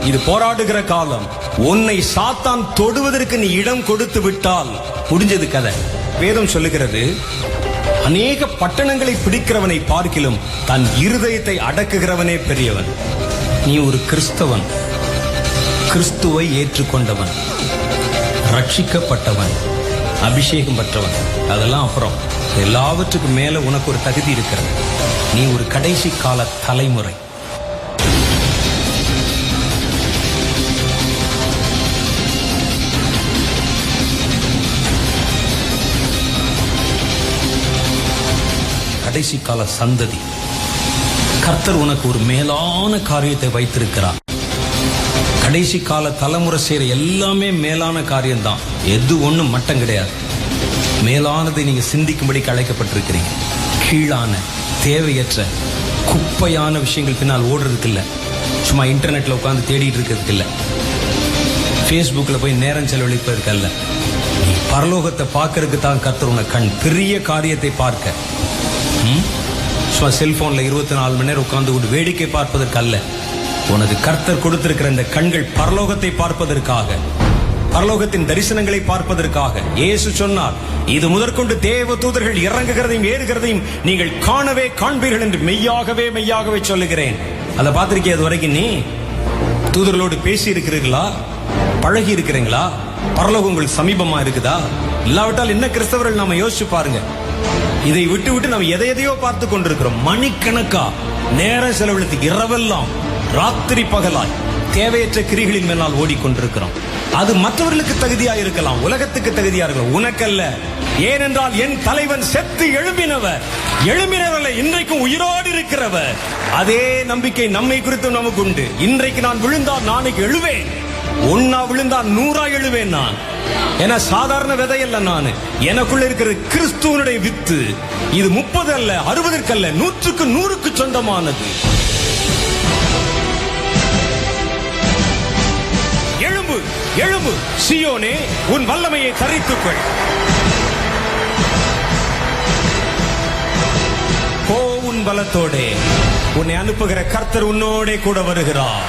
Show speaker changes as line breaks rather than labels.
இது போராடுகிற காலம். உன்னை சாத்தான் தொடுவதற்கு நீ இடம் கொடுத்து விட்டால் முடிஞ்சது கதை. வேதம் சொல்லுகிறது, அநேக பட்டணங்களை பிடிக்கிறவனை பார்க்கிலும் தன் இருதயத்தை அடக்குகிறவனே பெரியவன். நீ ஒரு கிறிஸ்தவன், கிறிஸ்துவை ஏற்றுக்கொண்டவன், ரட்சிக்கப்பட்டவன், அபிஷேகம் பெற்றவன். அதெல்லாம் அப்புறம். எல்லாவற்றுக்கும் மேல உனக்கு ஒரு தகுதி இருக்கிறது. நீ ஒரு கடைசி கால தலைமுறை. கடைசி கால சந்ததி. கர்த்தர் உனக்கு ஒரு மேலான காரியத்தை வைத்திருக்கிறார். கடைசி கால தலைமுறை செய்யற எல்லாமே மேலான காரியம்தான். எது ஒண்ணும் மட்டம் கிடையாது. மேலானதை நீங்க சிந்திக்கும்படி அழைக்கப்பட்டிருக்கிறீங்க. கீழான, தேவையற்ற, குப்பையான விஷயங்கள் பின்னால் ஓடுறதுக்கு இல்ல. சும்மா இன்டர்நெட்ல உட்கார்ந்து தேடிட்டு இருக்கிறதுக்கு இல்ல. பேஸ்புக்ல போய் நேரம் செலவழிப்பதற்கு அல்ல. பரலோகத்தை பார்க்கறதுக்கு தான் கர்த்தர் உனக்கு கண். பெரிய காரியத்தை பார்க்க. சும்மா செல்போன்ல 24 மணி நேரம் உட்கார்ந்து வேடிக்கை பார்ப்பதற்கு அல்ல. உனக்கு கர்த்தர் கொடுத்திருக்கிற இந்த கண்கள் பரலோகத்தை பார்ப்பதற்காக, பரலோகத்தின் தரிசனங்களை பார்ப்பதற்காக. இயேசு சொன்னார், இது முதற்கொண்டு தேவ தூதர்கள் இறங்குகிறதையும் ஏறுகிறதையும் நீங்கள் காணவே காண்பீர்கள் என்று மெய்யாகவே மெய்யாகவே சொல்லுகிறேன். அதை பார்த்திருக்கே? அது வரைக்கும் நீ தூதர்களோடு பேசி இருக்கிறீர்களா? பழகி இருக்கிறீங்களா? பரலோகம் உங்களுக்கு சமீபமா இருக்குதா? இல்லாவிட்டால் என்ன கிறிஸ்தவர்கள் நாம யோசிச்சு பாருங்க. இதை விட்டு விட்டு நம்ம எதையோ பார்த்து கொண்டிருக்கிறோம். மணிக்கணக்கா நேரம் செலவழித்து இரவெல்லாம் ராத்திரி பகலாய் தேவையற்ற கிரிகளின் மேலால் ஓடிக்கொண்டிருக்கிறோம். அது மற்றவர்களுக்கு தகுதியா இருக்கலாம், உலகத்துக்கு தகுதியா இருக்கலாம், உனக்கல்ல. ஏனென்றால் என் தலைவன் செத்து எழும்பினவர்களை இன்றைக்கும் உயிரோடு இருக்கிறவர். அதே நம்பிக்கை நம்மை குறித்தும் நமக்கு உண்டு. இன்றைக்கு நான் விழுந்தால் நாளைக்கு எழுவேன். ஒன்னா விழுந்தா 100 எழுவேன் நான். ஏன்னா சாதாரண விதை அல்ல நான். எனக்குள்ள இருக்கிற கிறிஸ்துவனுடைய வித்து. இது 30 அல்ல, 60 அல்ல, 100க்கு 100க்கு சொந்தமானது. எழும்பு, எழும்பு சீயோனே, உன் வல்லமையை தரித்துக்கொள். உன் பலத்தோடே உன்னை அனுப்புகிற கர்த்தர் உன்னோடே கூட வருகிறார்.